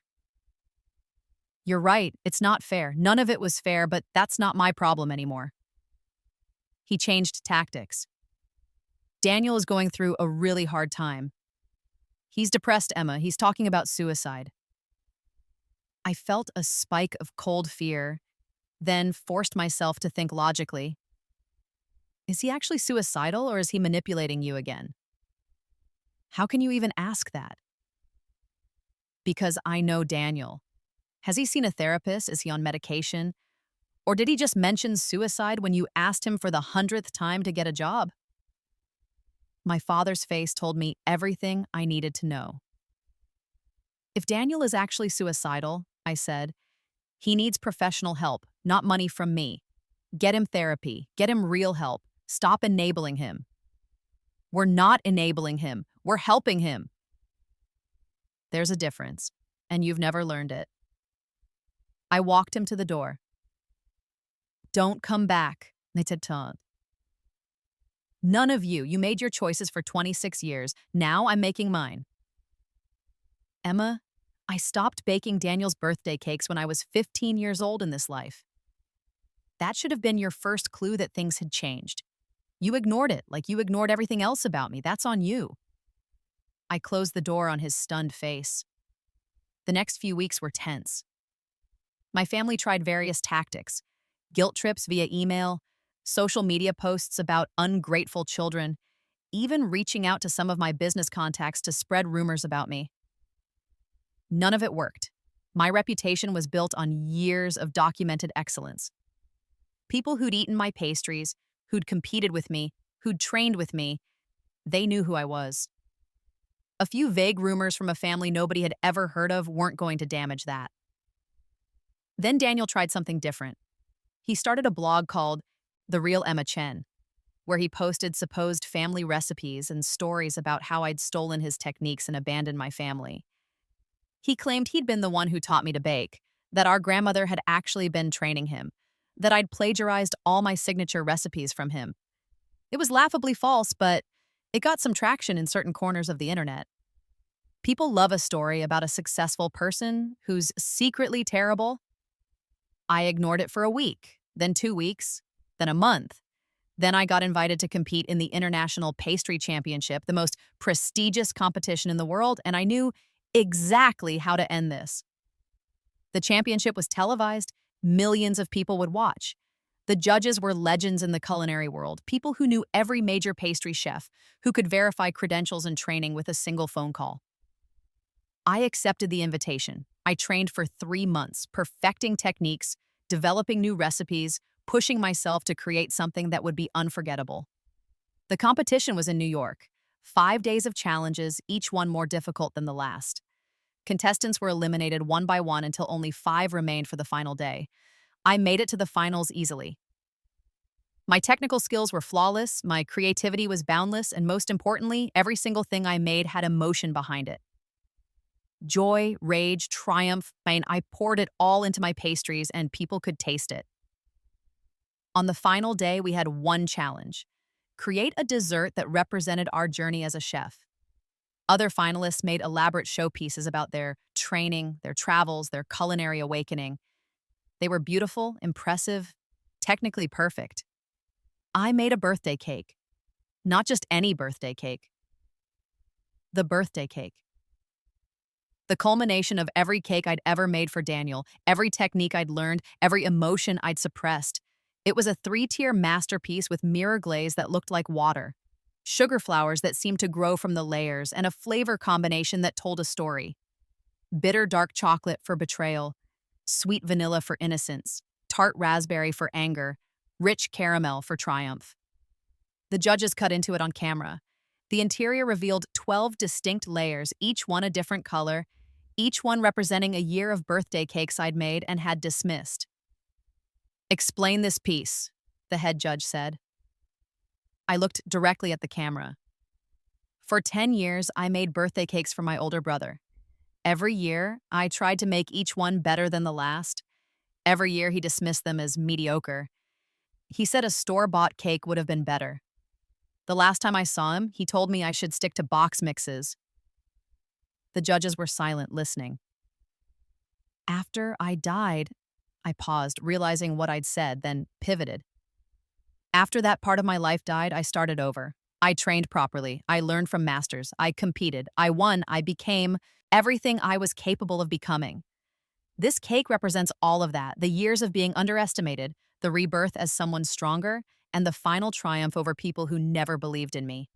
You're right, it's not fair. None of it was fair, but that's not my problem anymore. He changed tactics. Daniel is going through a really hard time. He's depressed, Emma. He's talking about suicide. I felt a spike of cold fear, then forced myself to think logically. Is he actually suicidal or is he manipulating you again? How can you even ask that? Because I know Daniel. Has he seen a therapist? Is he on medication? Or did he just mention suicide when you asked him for the 100th time to get a job? My father's face told me everything I needed to know. If Daniel is actually suicidal, I said, he needs professional help, not money from me. Get him therapy. Get him real help. Stop enabling him. We're not enabling him. We're helping him. There's a difference, and you've never learned it. I walked him to the door. Don't come back, Nitaton. None of you. You made your choices for 26 years. Now I'm making mine. Emma, I stopped baking Daniel's birthday cakes when I was 15 years old in this life. That should have been your first clue that things had changed. You ignored it, like you ignored everything else about me. That's on you. I closed the door on his stunned face. The next few weeks were tense. My family tried various tactics. Guilt trips via email, social media posts about ungrateful children, even reaching out to some of my business contacts to spread rumors about me. None of it worked. My reputation was built on years of documented excellence. People who'd eaten my pastries, who'd competed with me, who'd trained with me, they knew who I was. A few vague rumors from a family nobody had ever heard of weren't going to damage that. Then Daniel tried something different. He started a blog called The Real Emma Chen, where he posted supposed family recipes and stories about how I'd stolen his techniques and abandoned my family. He claimed he'd been the one who taught me to bake, that our grandmother had actually been training him, that I'd plagiarized all my signature recipes from him. It was laughably false, but it got some traction in certain corners of the internet. People love a story about a successful person who's secretly terrible. I ignored it for a week, then 2 weeks, then a month. Then I got invited to compete in the International Pastry Championship, the most prestigious competition in the world, and I knew exactly how to end this. The championship was televised, millions of people would watch. The judges were legends in the culinary world, people who knew every major pastry chef, who could verify credentials and training with a single phone call. I accepted the invitation. I trained for 3 months, perfecting techniques, developing new recipes, pushing myself to create something that would be unforgettable. The competition was in New York. 5 days of challenges, each one more difficult than the last. Contestants were eliminated one by one until only 5 remained for the final day. I made it to the finals easily. My technical skills were flawless, my creativity was boundless, and most importantly, every single thing I made had emotion behind it. Joy, rage, triumph, I poured it all into my pastries and people could taste it. On the final day, we had one challenge: create a dessert that represented our journey as a chef. Other finalists made elaborate showpieces about their training, their travels, their culinary awakening. They were beautiful, impressive, technically perfect. I made a birthday cake. Not just any birthday cake. The birthday cake. The culmination of every cake I'd ever made for Daniel, every technique I'd learned, every emotion I'd suppressed. It was a 3-tier masterpiece with mirror glaze that looked like water, sugar flowers that seemed to grow from the layers, and a flavor combination that told a story. Bitter dark chocolate for betrayal, sweet vanilla for innocence, tart raspberry for anger, rich caramel for triumph. The judges cut into it on camera. The interior revealed 12 distinct layers, each one a different color, each one representing a year of birthday cakes I'd made and had dismissed. "Explain this piece," the head judge said. I looked directly at the camera. For 10 years, I made birthday cakes for my older brother. Every year, I tried to make each one better than the last. Every year, he dismissed them as mediocre. He said a store-bought cake would have been better. The last time I saw him, he told me I should stick to box mixes. The judges were silent, listening. After I died, I paused, realizing what I'd said, then pivoted. After that part of my life died, I started over. I trained properly. I learned from masters. I competed. I won. I became everything I was capable of becoming. This cake represents all of that: the years of being underestimated, the rebirth as someone stronger, and the final triumph over people who never believed in me.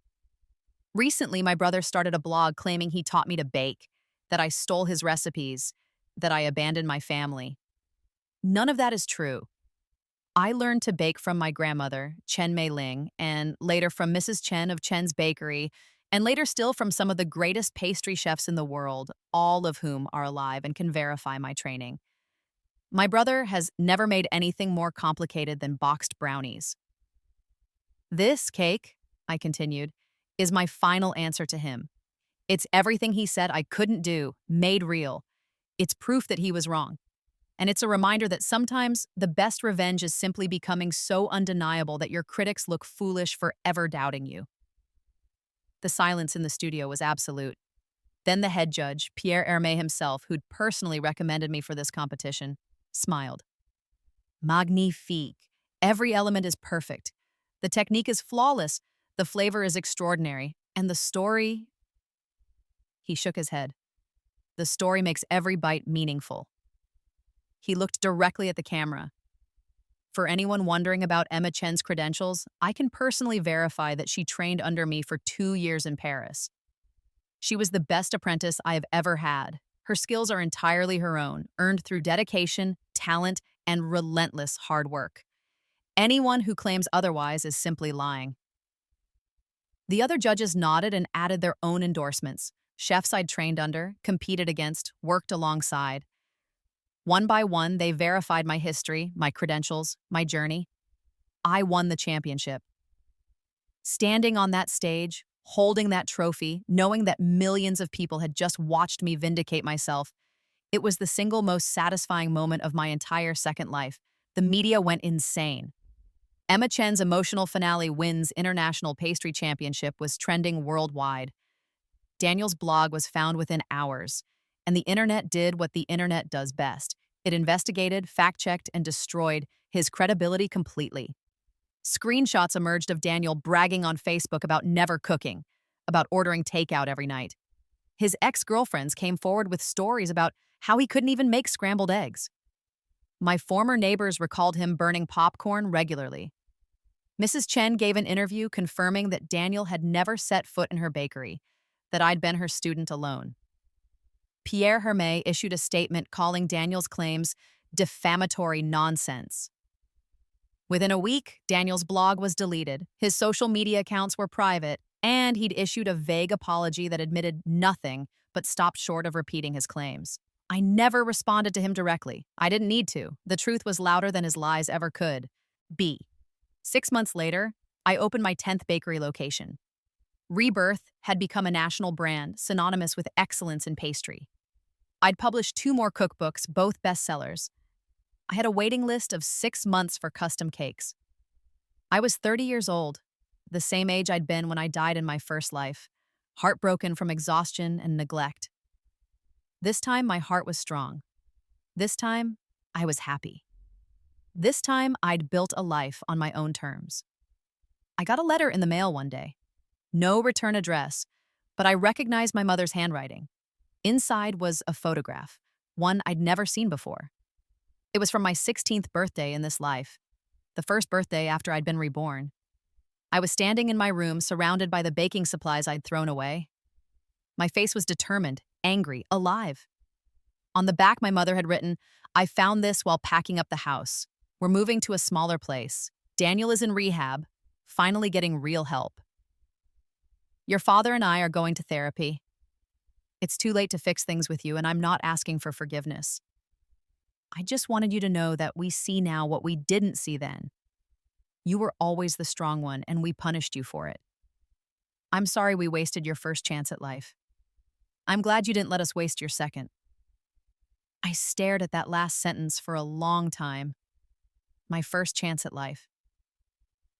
Recently, my brother started a blog claiming he taught me to bake, that I stole his recipes, that I abandoned my family. None of that is true. I learned to bake from my grandmother, Chen Mei Ling, and later from Mrs. Chen of Chen's Bakery, and later still from some of the greatest pastry chefs in the world, all of whom are alive and can verify my training. My brother has never made anything more complicated than boxed brownies. This cake, I continued, is my final answer to him. It's everything he said I couldn't do, made real. It's proof that he was wrong. And it's a reminder that sometimes the best revenge is simply becoming so undeniable that your critics look foolish for ever doubting you. The silence in the studio was absolute. Then the head judge, Pierre Hermé himself, who'd personally recommended me for this competition, smiled. Magnifique. Every element is perfect. The technique is flawless. The flavor is extraordinary. And the story... He shook his head. The story makes every bite meaningful. He looked directly at the camera. For anyone wondering about Emma Chen's credentials, I can personally verify that she trained under me for 2 years in Paris. She was the best apprentice I have ever had. Her skills are entirely her own, earned through dedication, talent, and relentless hard work. Anyone who claims otherwise is simply lying. The other judges nodded and added their own endorsements. Chefs I'd trained under, competed against, worked alongside. One by one, they verified my history, my credentials, my journey. I won the championship. Standing on that stage, holding that trophy, knowing that millions of people had just watched me vindicate myself, it was the single most satisfying moment of my entire second life. The media went insane. Emma Chen's emotional finale wins International Pastry Championship was trending worldwide. Daniel's blog was found within hours, and the internet did what the internet does best. It investigated, fact-checked, and destroyed his credibility completely. Screenshots emerged of Daniel bragging on Facebook about never cooking, about ordering takeout every night. His ex-girlfriends came forward with stories about how he couldn't even make scrambled eggs. My former neighbors recalled him burning popcorn regularly. Mrs. Chen gave an interview confirming that Daniel had never set foot in her bakery, that I'd been her student alone. Pierre Hermé issued a statement calling Daniel's claims defamatory nonsense. Within a week, Daniel's blog was deleted, his social media accounts were private, and he'd issued a vague apology that admitted nothing but stopped short of repeating his claims. I never responded to him directly. I didn't need to. The truth was louder than his lies ever could. 6 months later, I opened my 10th bakery location. Rebirth had become a national brand, synonymous with excellence in pastry. I'd published 2 more cookbooks, both bestsellers. I had a waiting list of 6 months for custom cakes. I was 30 years old, the same age I'd been when I died in my first life, heartbroken from exhaustion and neglect. This time, my heart was strong. This time, I was happy. This time, I'd built a life on my own terms. I got a letter in the mail one day. No return address, but I recognized my mother's handwriting. Inside was a photograph, one I'd never seen before. It was from my 16th birthday in this life, the first birthday after I'd been reborn. I was standing in my room surrounded by the baking supplies I'd thrown away. My face was determined, angry, alive. On the back, my mother had written, "I found this while packing up the house. We're moving to a smaller place. Daniel is in rehab, finally getting real help. Your father and I are going to therapy. It's too late to fix things with you, and I'm not asking for forgiveness. I just wanted you to know that we see now what we didn't see then. You were always the strong one, and we punished you for it. I'm sorry we wasted your first chance at life. I'm glad you didn't let us waste your second." I stared at that last sentence for a long time. My first chance at life.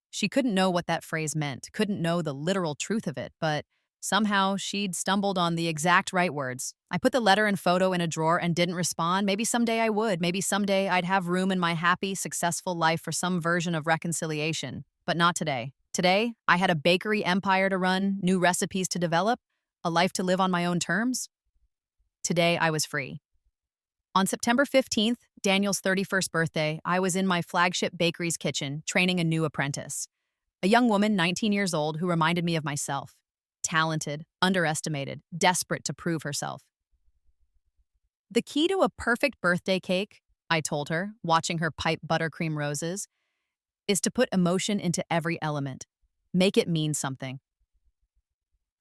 She couldn't know what that phrase meant, couldn't know the literal truth of it, but somehow she'd stumbled on the exact right words. I put the letter and photo in a drawer and didn't respond. Maybe someday I would. Maybe someday I'd have room in my happy, successful life for some version of reconciliation. But not today. Today, I had a bakery empire to run, new recipes to develop, a life to live on my own terms. Today, I was free. On September 15th, Daniel's 31st birthday, I was in my flagship bakery's kitchen, training a new apprentice. A young woman, 19 years old, who reminded me of myself. Talented, underestimated, desperate to prove herself. "The key to a perfect birthday cake," I told her, watching her pipe buttercream roses, "is to put emotion into every element. Make it mean something."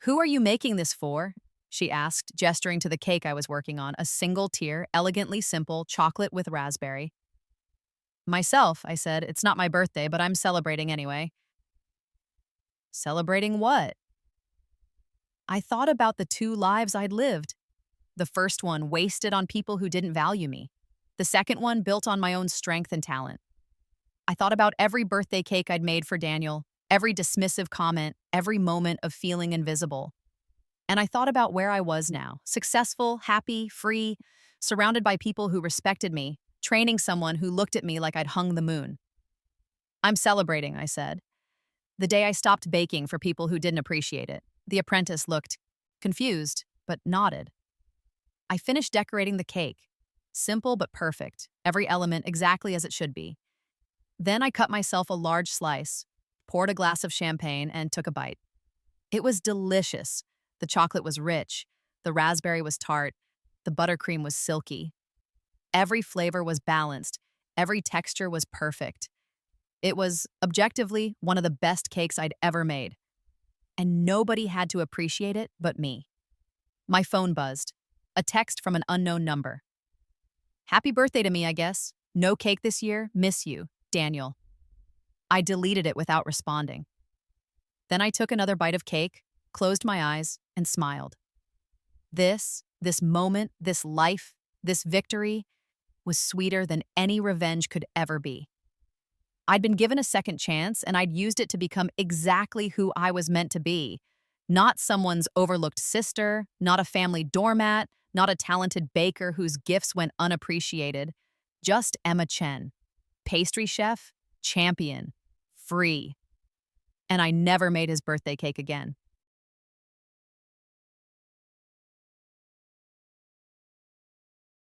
"Who are you making this for?" she asked, gesturing to the cake I was working on, a single tier, elegantly simple, chocolate with raspberry. "Myself," I said. "It's not my birthday, but I'm celebrating anyway." "Celebrating what?" I thought about the 2 lives I'd lived. The first one wasted on people who didn't value me. The second one built on my own strength and talent. I thought about every birthday cake I'd made for Daniel, every dismissive comment, every moment of feeling invisible. And I thought about where I was now, successful, happy, free, surrounded by people who respected me, training someone who looked at me like I'd hung the moon. "I'm celebrating," I said. The day I stopped baking for people who didn't appreciate it. The apprentice looked confused, but nodded. I finished decorating the cake. Simple but perfect, every element exactly as it should be. Then I cut myself a large slice, poured a glass of champagne, and took a bite. It was delicious. The chocolate was rich, the raspberry was tart, the buttercream was silky. Every flavor was balanced, every texture was perfect. It was, objectively, one of the best cakes I'd ever made. And nobody had to appreciate it but me. My phone buzzed. A text from an unknown number. Happy birthday to me, I guess. No cake this year. Miss you, Daniel. I deleted it without responding. Then I took another bite of cake, closed my eyes, and smiled. This moment, this life, this victory was sweeter than any revenge could ever be. I'd been given a second chance, and I'd used it to become exactly who I was meant to be. Not someone's overlooked sister, not a family doormat, not a talented baker whose gifts went unappreciated. Just Emma Chen. Pastry chef, champion, free. And I never made his birthday cake again.